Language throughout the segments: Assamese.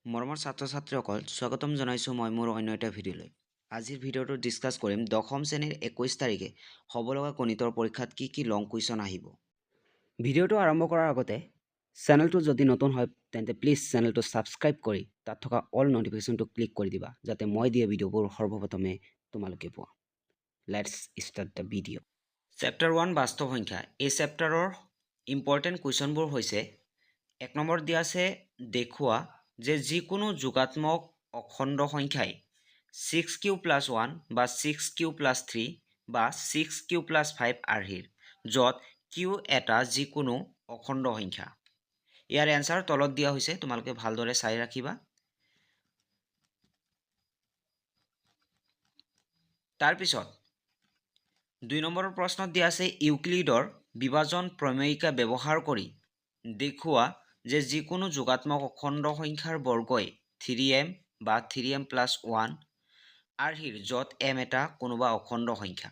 মৰমৰ ছাত্ৰ ছাত্ৰীসকল স্বাগতম জনাইছোঁ মই মোৰ অন্য এটা ভিডিঅ'লৈ। আজিৰ ভিডিঅ'টো ডিছকাছ কৰিম দশম শ্ৰেণীৰ 21 তাৰিখে হ'ব লগা গণিতৰ পৰীক্ষাত কি লং কুৱেশ্যন আহিব। ভিডিঅ'টো আৰম্ভ কৰাৰ আগতে চেনেলটো যদি নতুন হয় তেন্তে প্লিজ চেনেলটো ছাবস্ক্ৰাইব কৰি তাত থকা অল নটিফিকেশ্যনটো ক্লিক কৰি দিবা যাতে মই দিয়া ভিডিঅ'বোৰ সৰ্বপ্ৰথমে তোমালোকে পোৱা। Let's start the video'. Chapter 1 বাস্তৱ সংখ্যা। এই চেপ্টাৰৰ ইম্পৰ্টেণ্ট কুৱেশ্যনবোৰ হৈছে 1 নম্বৰ দিয়া আছে দেখুওৱা যে যিকোনো যোগাত্মক অখণ্ড সংখ্যাই 6q + 1 বা 6q + 3 বা 6q + 5 আৰ্হিৰ য'ত q এটা যিকোনো অখণ্ড সংখ্যা। ইয়াৰ এনসাৰ তলত দিয়া হৈছে, তোমালোকে ভালদৰে চাই ৰাখিবা। তাৰপিছত 2 নম্বৰৰ প্ৰশ্নত দিয়া আছে ইউক্লিডৰ বিভাজন প্ৰমেয়িকা ব্যৱহাৰ কৰি দেখুওৱা যে যিকোনো যোগাত্মক অখণ্ড সংখ্যাৰ বৰ্গই 3m বা 3m + 1 আৰ্হিৰ য'ত m এটা কোনোবা অখণ্ড সংখ্যা।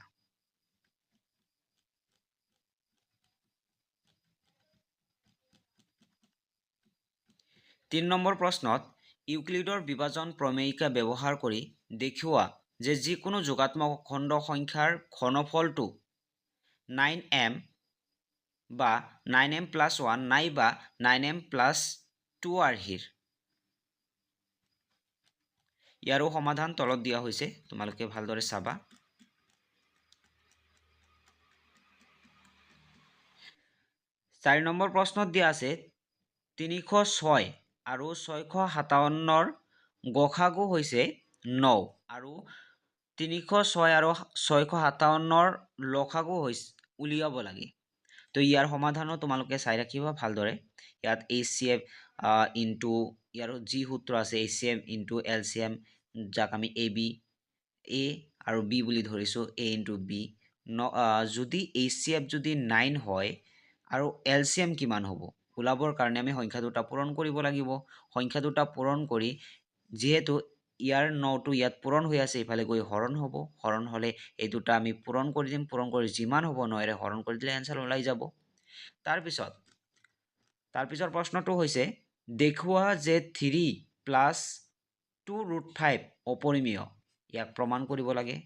তিন নম্বৰ প্ৰশ্নত ইউক্লিডৰ বিভাজন প্ৰমেয়িকা ব্যৱহাৰ কৰি দেখুওৱা যে যিকোনো যোগাত্মক অখণ্ড সংখ্যাৰ ঘনফলটো 9m বা 9m + 1 নাইবা 9m + 2 আৰ্হিৰ। ইয়াৰো সমাধান তলত দিয়া হৈছে, তোমালোকে ভালদৰে চাবা। 4 নম্বৰ প্ৰশ্নত দিয়া আছে 306 আৰু 657ৰ গসাগু হৈছে 9 আৰু 306 আৰু 657ৰ লসাগু উলিয়াব লাগে। তো ইয়াৰ সমাধানো তোমালোকে চাই ৰাখিবা ভালদৰে। ইয়াত HCF ইনটু ইয়াৰ যি সূত্ৰ আছে HCF ইনটু LCM, যাক আমি A আৰু B বুলি ধৰিছোঁ, A ইনটু B। যদি HCF যদি 9 হয় আৰু LCM কিমান হ'ব ওলাবৰ কাৰণে আমি সংখ্যা দুটা পূৰণ কৰিব লাগিব। সংখ্যা দুটা পূৰণ কৰি যিহেতু ইয়াৰ 9টো ইয়াত পূৰণ হৈ আছে, ইফালে গৈ হৰণ হ'ব। হৰণ হ'লে এই দুটা আমি পূৰণ কৰি দিম। পূৰণ কৰি যিমান হ'ব 9ৰে হৰণ কৰি দিলে এনসাৰ ওলাই যাব। তাৰপিছৰ প্ৰশ্নটো হৈছে দেখুওৱা যে 3 + 2√5 অপৰিমেয়। ইয়াক প্ৰমাণ কৰিব লাগে।